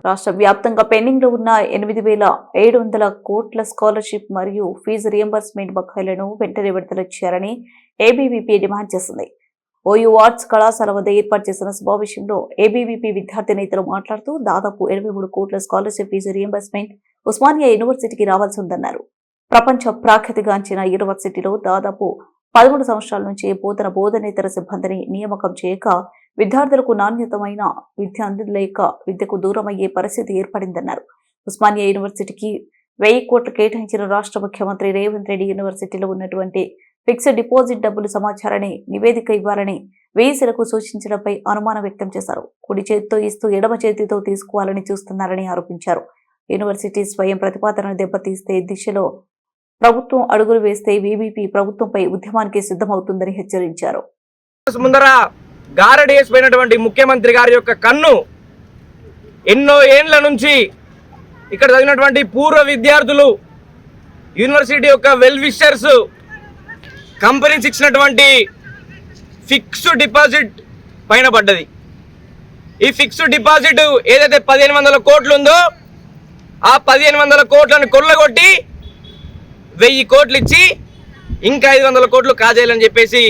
రాష్ట్ర వ్యాప్తంగా పెండింగ్ లో ఉన్న 8,700 కోట్ల స్కాలర్షిప్ మరియు ఫీజు రియంబర్స్మెంట్ బకాయిలను వెంటనే విడుదల చేయాలని ఏబీవీపీ డిమాండ్ చేసింది. ఓయూ ఆర్ట్స్ కళాశాల వద్ద ఏర్పాటు చేసిన సమావేశంలో ఏబీవీపీ విద్యార్థి నేతలు మాట్లాడుతూ దాదాపు 83 కోట్ల స్కాలర్షిప్ ఫీజు రియంబర్స్మెంట్ ఉస్మానియా యూనివర్సిటీకి రావాల్సి ఉందన్నారు. ప్రపంచ ప్రఖ్యాతిగాంచిన యూనివర్సిటీలో దాదాపు 13 సంవత్సరాల నుంచి బోధనేతర సిబ్బందిని నియామకం చేయక విద్యార్థులకు నాణ్యతమైన విద్య అందలేక విద్యకు దూరమయ్యే పరిస్థితి ఏర్పడిందన్నారు. ఉస్మానియా యూనివర్సిటీకి 1000 కోట్లు కేటాయించిన రాష్ట్ర ముఖ్యమంత్రి రేవంత్ రెడ్డి యూనివర్సిటీలో ఉన్నటువంటి ఫిక్స్డ్ డిపాజిట్ డబ్బులు సమాచారాన్ని నివేదిక ఇవ్వాలని వేసలకు సూచించడంపై అనుమానం వ్యక్తం చేశారు. కుడి చేతితో ఇస్తూ ఎడమ చేతితో తీసుకోవాలని చూస్తున్నారని ఆరోపించారు. యూనివర్సిటీ స్వయం ప్రతిపాదనను దెబ్బతీస్తే దిశలో ప్రభుత్వం అడుగులు వేస్తే వీబీపీ ప్రభుత్వంపై ఉద్యమానికి సిద్ధమవుతుందని హెచ్చరించారు. ముందర గారడేసిపోయినటువంటి ముఖ్యమంత్రి గారి యొక్క కన్ను ఎన్నో ఏండ్ల నుంచి ఇక్కడ చదివినటువంటి పూర్వ విద్యార్థులు యూనివర్సిటీ యొక్క వెల్ విషర్స్ కంపెనీస్ ఇచ్చినటువంటి ఫిక్స్డ్ డిపాజిట్ పైన పడ్డది. ఈ ఫిక్స్డ్ డిపాజిట్ ఏదైతే 1500 కోట్లు ఉందో ఆ 1500 కోట్లను కొల్లగొట్టి 1000 కోట్లు ఇచ్చి ఇంకా 500 కోట్లు కాజేయాలని చెప్పేసి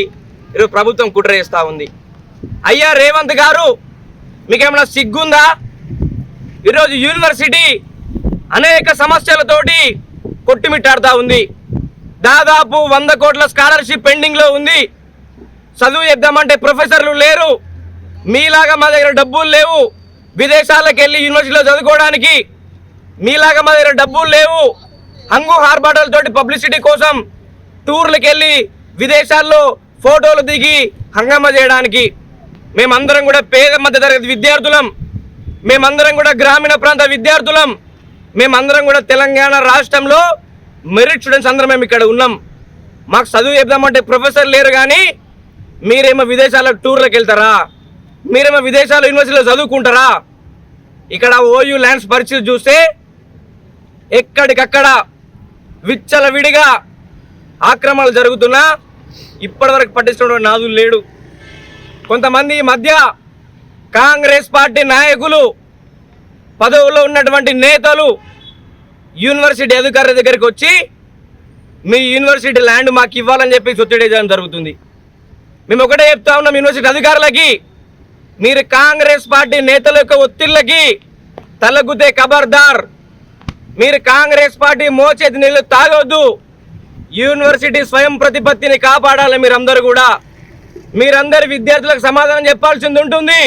ఈరోజు ప్రభుత్వం కుట్ర చేస్తూ ఉంది. అయ్యా రేవంత్ గారు, మీకేమైనా సిగ్గుందా? ఈరోజు యూనివర్సిటీ అనేక సమస్యలతోటి కొట్టుమిట్టాడుతూ ఉంది. దాదాపు 100 కోట్ల స్కాలర్షిప్ పెండింగ్లో ఉంది. చదువు చేద్దామంటే ప్రొఫెసర్లు లేరు. మీలాగా మా దగ్గర డబ్బులు లేవు విదేశాలకు వెళ్ళి యూనివర్సిటీలో చదువుకోవడానికి. మీలాగా మా దగ్గర డబ్బులు లేవు హంగు హార్బాటలతోటి పబ్లిసిటీ కోసం టూర్లకు వెళ్ళి విదేశాల్లో ఫోటోలు దిగి హంగామా చేయడానికి. మేమందరం కూడా పేద మధ్యతరగతి విద్యార్థులం. మేమందరం కూడా గ్రామీణ ప్రాంత విద్యార్థులం. మేమందరం కూడా తెలంగాణ రాష్ట్రంలో మెరిట్ స్టూడెంట్స్ అందరం మేము ఇక్కడ ఉన్నాం. మాకు చదువు చెప్దామంటే ప్రొఫెసర్ లేరు. కానీ మీరేమో విదేశాలకు టూర్లకు వెళ్తారా? మీరేమో విదేశాల్లో యూనివర్సిటీలో చదువుకుంటారా? ఇక్కడ ఓయూ ల్యాండ్స్ పరిస్థితి చూస్తే ఎక్కడికక్కడ విచ్చలవిడిగా ఆక్రమణలు జరుగుతున్నా ఇప్పటివరకు పట్టించుకున్న నాదులు లేడు. కొంతమంది ఈ మధ్య కాంగ్రెస్ పార్టీ నాయకులు, పదవుల్లో ఉన్నటువంటి నేతలు యూనివర్సిటీ అధికారుల దగ్గరికి వచ్చి మీ యూనివర్సిటీ ల్యాండ్ మాకు ఇవ్వాలని చెప్పి ఒత్తిడి చేయడం జరుగుతుంది. మేము ఒకటే చెప్తా ఉన్నాం యూనివర్సిటీ అధికారులకి, మీరు కాంగ్రెస్ పార్టీ నేతల యొక్క ఒత్తిళ్ళకి తలగుతే ఖబర్దార్. మీరు కాంగ్రెస్ పార్టీ మోచేతి నీళ్లు తాగొద్దు. యూనివర్సిటీ స్వయం ప్రతిపత్తిని కాపాడాలి. మీరందరూ కూడా మీరందరి విద్యార్థులకు సమాధానం చెప్పాల్సింది ఉంటుంది.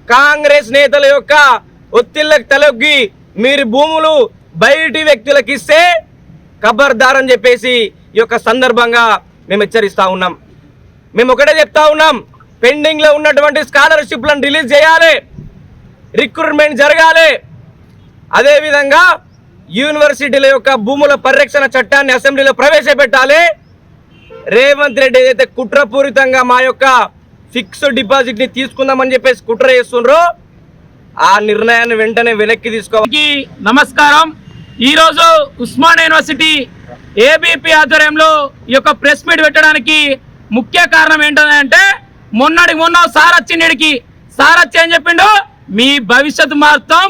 కాంగ్రెస్ నేతల యొక్క ఒత్తిళ్లకు తలొగ్గి మీరు భూములు బయటి వ్యక్తులకు ఇస్తే ఖబర్దార్ అని చెప్పేసి ఈ యొక్క సందర్భంగా మేము హెచ్చరిస్తూ ఉన్నాం. మేము ఒకటే చెప్తా ఉన్నాం, పెండింగ్లో ఉన్నటువంటి స్కాలర్షిప్లను రిలీజ్ చేయాలి, రిక్రూట్మెంట్ జరగాలి. అదేవిధంగా యూనివర్సిటీల యొక్క భూముల పరిరక్షణ చట్టాన్ని అసెంబ్లీలో ప్రవేశపెట్టాలి. రేవంత్ రెడ్డి ఏదైతే కుట్రపూరితంగా మా యొక్క ఫిక్స్డ్ డిపాజిట్ని తీసుకుందామని చెప్పేసి కుట్ర చేస్తుండ్రో ఆ నిర్ణయాన్ని వెంటనే వెనక్కి తీసుకోవాలి. నమస్కారం. ఈరోజు ఉస్మానియా యూనివర్సిటీ ఏబీపీ ఆధ్వర్యంలో ఈ యొక్క ప్రెస్ మీట్ పెట్టడానికి ముఖ్య కారణం ఏంటంటే మొన్న సార్ వచ్చిండికి సార్ వచ్చి ఏం చెప్పిండు, మీ భవిష్యత్తు మారుతాం,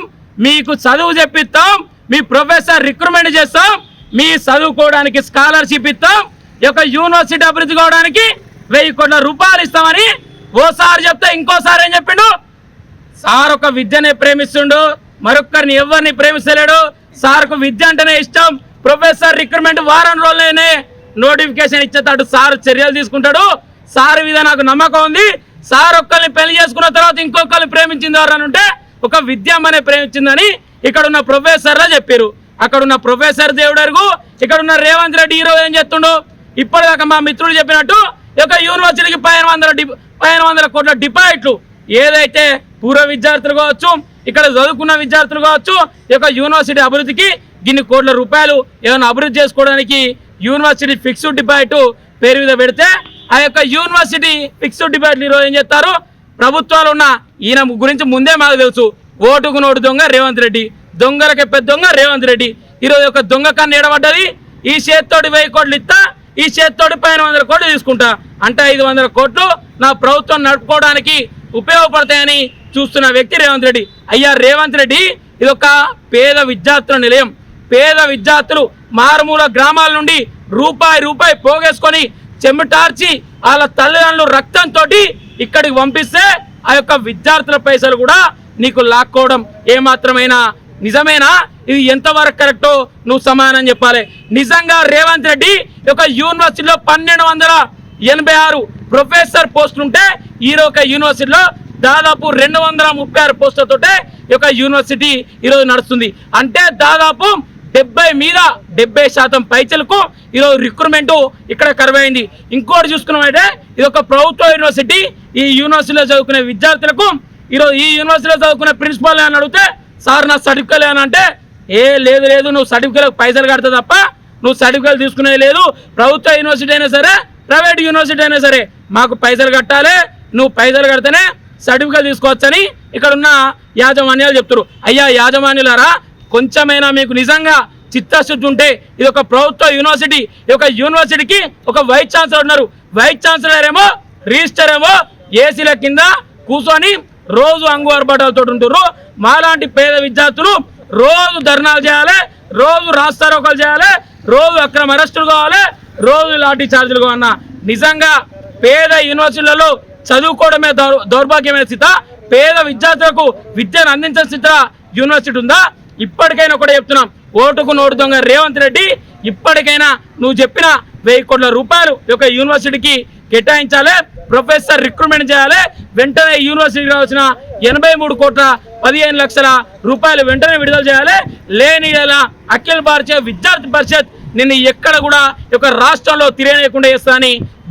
మీకు చదువు చెప్పిస్తాం, మీ ప్రొఫెసర్ రిక్రూట్మెంట్ చేస్తాం, మీ చదువుకోవడానికి స్కాలర్షిప్ ఇస్తాం, ఈ యొక్క యూనివర్సిటీ అభివృద్ధి కావడానికి 1000 కోట్ల రూపాయలు ఇస్తామని ఓసారి చెప్తే ఇంకోసారి ఏం చెప్పిండు, సార్ ఒక విద్యనే ప్రేమిస్తుండు, మరొక్కరిని ఎవరిని ప్రేమిస్తలేడు, సార్కు విద్య అంటేనే ఇష్టం, ప్రొఫెసర్ రిక్రూట్మెంట్ వారం రోజులనే నోటిఫికేషన్ ఇచ్చేటాడు, సార్ చర్యలు తీసుకుంటాడు, సార్ మీద నాకు నమ్మకం ఉంది, సార్ ఒక్కరిని పెళ్లి చేసుకున్న తర్వాత ఇంకొకరిని ప్రేమించింది ఎవరని ఉంటే ఒక విద్యమనే ప్రేమించిందని ఇక్కడ ఉన్న ప్రొఫెసర్లా చెప్పారు. అక్కడ ఉన్న ప్రొఫెసర్ దేవుడు అరుగు, ఇక్కడ ఉన్న రేవంత్ రెడ్డి ఈరోజు ఏం చెప్తుండు, ఇప్పటిదాకా మా మిత్రుడు చెప్పినట్టు ఈ యొక్క యూనివర్సిటీకి 1500 కోట్ల డిపాజిట్లు ఏదైతే పూర్వ విద్యార్థులు కావచ్చు, ఇక్కడ చదువుకున్న విద్యార్థులు కావచ్చు, ఈ యొక్క యూనివర్సిటీ అభివృద్ధికి ఇన్ని కోట్ల రూపాయలు ఏమైనా అభివృద్ధి చేసుకోవడానికి యూనివర్సిటీ ఫిక్స్డ్ డిపాజిట్ పేరు మీద పెడితే ఆ యొక్క యూనివర్సిటీ ఫిక్స్డ్ డిపాజిట్ ఈరోజు ఏం చేస్తారు, ప్రభుత్వాలు ఉన్న ఈయన గురించి ముందే మాకు తెలుసు, ఓటుకు నోటు దొంగ రేవంత్ రెడ్డి, దొంగలకి పెద్ద దొంగ రేవంత్ రెడ్డి. ఈరోజు ఒక దొంగ కన్ను ఎడబడ్డది, ఈ చేతితోటి 1000 కోట్లు ఇస్తా, ఈ చేతితోటి 1500 కోట్లు తీసుకుంటా అంటే 500 కోట్లు నా ప్రభుత్వం నడుపుకోవడానికి ఉపయోగపడతాయని చూస్తున్న వ్యక్తి రేవంత్ రెడ్డి. అయ్యా రేవంత్ రెడ్డి, ఇది ఒక పేద విద్యార్థుల నిలయం. పేద విద్యార్థులు మారుమూల గ్రామాల నుండి రూపాయి పోగేసుకొని చెమటార్చి వాళ్ళ తల్లిదండ్రులు రక్తంతో ఇక్కడికి పంపిస్తే ఆ యొక్క విద్యార్థుల పైసలు కూడా నీకు లాక్కోవడం ఏమాత్రమైనా నిజమేనా? ఇది ఎంతవరకు కరెక్టో నువ్వు సమాధానం చెప్పాలి. నిజంగా రేవంత్ రెడ్డి ఒక యూనివర్సిటీలో 1286 ప్రొఫెసర్ పోస్టులు ఉంటే ఈ యొక్క యూనివర్సిటీలో దాదాపు 236 పోస్టులతోటే ఈ యొక్క యూనివర్సిటీ ఈరోజు నడుస్తుంది. అంటే దాదాపు 70% పైచలకు ఈరోజు రిక్రూట్మెంట్ ఇక్కడ కరువైంది. ఇంకోటి చూసుకున్నామంటే ఇది ఒక ప్రభుత్వ యూనివర్సిటీ. ఈ యూనివర్సిటీలో చదువుకునే విద్యార్థులకు ఈరోజు ఈ యూనివర్సిటీలో చదువుకునే ప్రిన్సిపాల్ అని అడిగితే సార్ నా సర్టిఫికేట్ అని అంటే లేదు నువ్వు సర్టిఫికేట్ పైసలు కడతా తప్ప నువ్వు సర్టిఫికేట్ తీసుకునేది లేదు. ప్రభుత్వ యూనివర్సిటీ అయినా సరే ప్రైవేట్ యూనివర్సిటీ అయినా సరే మాకు పైసలు కట్టాలి, నువ్వు పైసలు కడితేనే సర్టిఫికేట్ తీసుకోవచ్చని ఇక్కడ ఉన్న యాజమాన్యాలు చెప్తారు. అయ్యా యాజమాన్యులారా, కొంచెమైనా మీకు నిజంగా చిత్తశుద్ధి ఉంటే ఇది ఒక ప్రభుత్వ యూనివర్సిటీ. ఈ యొక్క యూనివర్సిటీకి ఒక వైస్ ఛాన్సలర్ ఉన్నారు. వైస్ ఛాన్సలర్ ఏమో రిజిస్టర్ ఏమో ఏసీల కింద కూర్చొని రోజు అంగు ఆర్భాటాలతో ఉంటున్నారు. మాలాంటి పేద విద్యార్థులు రోజు ధర్నాలు చేయాలి, రోజు రాస్తారోకాలు చేయాలి, రోజు అక్రమ అరెస్టులు కావాలి, రోజు లాఠీ చార్జీలు కావాలన్నా. నిజంగా పేద యూనివర్సిటీలలో చదువుకోవడమే దౌర్భాగ్యమైన స్థితి. పేద విద్యార్థులకు విద్యను అందించిన స్థితి యూనివర్సిటీ ఉందా? ఇప్పటికైనా కూడా చెప్తున్నాం, ఓటుకు నోటు దొంగ రేవంత్ రెడ్డి, ఇప్పటికైనా నువ్వు చెప్పిన 1000 కోట్ల రూపాయలు ఈ యొక్క యూనివర్సిటీకి కేటాయించాలి, ప్రొఫెసర్ రిక్రూట్మెంట్ చేయాలి. వెంటనే యూనివర్సిటీకి వచ్చిన 83 కోట్ల 15 లక్షల రూపాయలు వెంటనే విడుదల చేయాలి. లేని అఖిల భారతీయ విద్యార్థి పరిషత్ నిన్ను ఎక్కడ కూడా ఈ యొక్క రాష్ట్రంలో తిరగనీయకుండా చేస్తా అని డిమాండ్